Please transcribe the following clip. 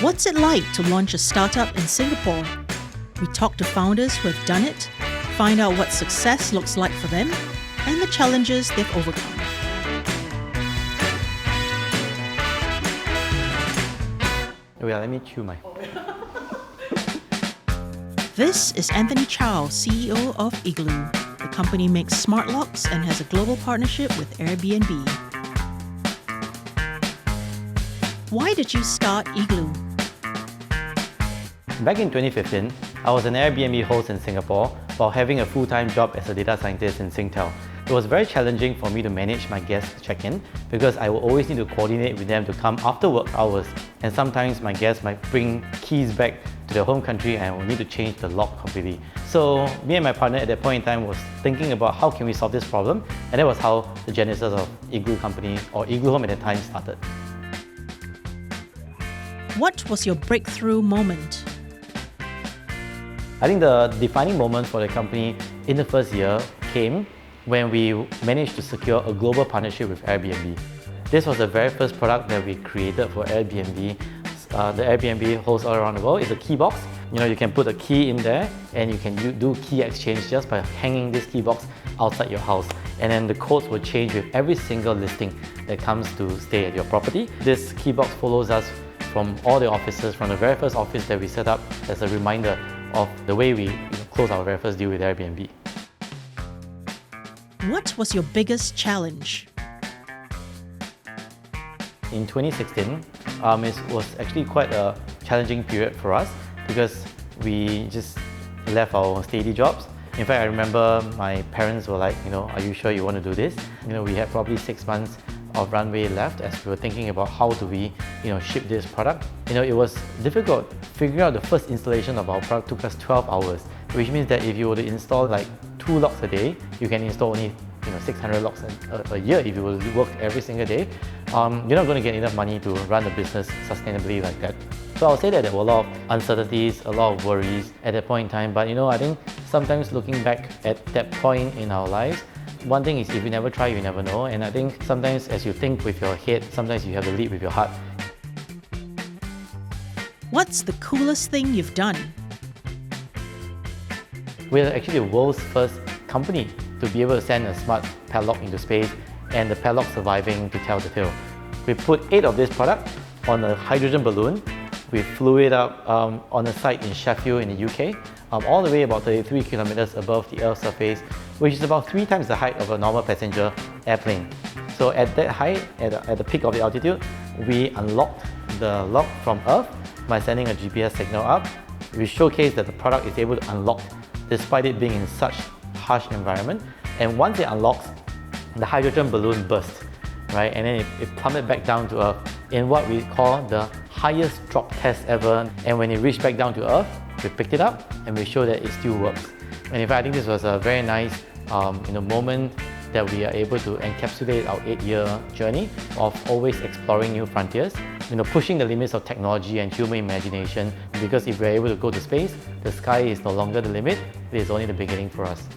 What's it like to launch a startup in Singapore? We talk to founders who have done it, find out what success looks like for them, and the challenges they've overcome. Wait, let me chew my... This is Anthony Chow, CEO of Igloo. The company makes smart locks and has a global partnership with Airbnb. Why did you start Igloo? Back in 2015, I was an Airbnb host in Singapore while having a full-time job as a data scientist in Singtel. It was very challenging for me to manage my guests' check-in because I would always need to coordinate with them to come after work hours, and sometimes my guests might bring keys back to their home country and I would need to change the lock completely. So me and my partner at that point in time was thinking about how can we solve this problem, and that was how the genesis of Igloo company, or Igloo Home at that time, started. What was your breakthrough moment? I think the defining moment for the company in the first year came when we managed to secure a global partnership with Airbnb. This was the very first product that we created for Airbnb. The Airbnb hosts all around the world. It's a key box. You can put a key in there and you can do key exchange just by hanging this key box outside your house. And then the codes will change with every single listing that comes to stay at your property. This key box follows us from all the offices, from the very first office that we set up as a reminder of the way we close our very first deal with Airbnb. What was your biggest challenge? In 2016, it was actually quite a challenging period for us because we just left our steady jobs. In fact, I remember my parents were like, are you sure you want to do this? We had probably 6 months of runway left as we were thinking about how do we ship this product. It was difficult. Figuring out the first installation of our product took us 12 hours, which means that if you were to install like 2 locks a day, you can install only 600 locks a year if you will work every single day. You're not going to get enough money to run a business sustainably like that. So I'll say that there were a lot of uncertainties, a lot of worries at that point in time, but I think sometimes looking back at that point in our lives, one thing is if you never try, you never know. And I think sometimes as you think with your head, sometimes you have to lead with your heart. What's the coolest thing you've done? We're actually the world's first company to be able to send a smart padlock into space and the padlock surviving to tell the tale. We put 8 of this product on a hydrogen balloon. We flew it up on a site in Sheffield in the UK, all the way about 33 kilometers above the Earth's surface, which is about 3 times the height of a normal passenger airplane. So at that height, at the peak of the altitude, we unlocked the lock from Earth by sending a GPS signal up. We showcased that the product is able to unlock despite it being in such harsh environment. And once it unlocks, the hydrogen balloon bursts, right? And then it plummeted back down to Earth in what we call the highest drop test ever. And when it reached back down to Earth, we picked it up and we showed that it still works. And in fact, I think this was a very nice moment that we are able to encapsulate our 8-year journey of always exploring new frontiers, pushing the limits of technology and human imagination, because if we're able to go to space, the sky is no longer the limit, it is only the beginning for us.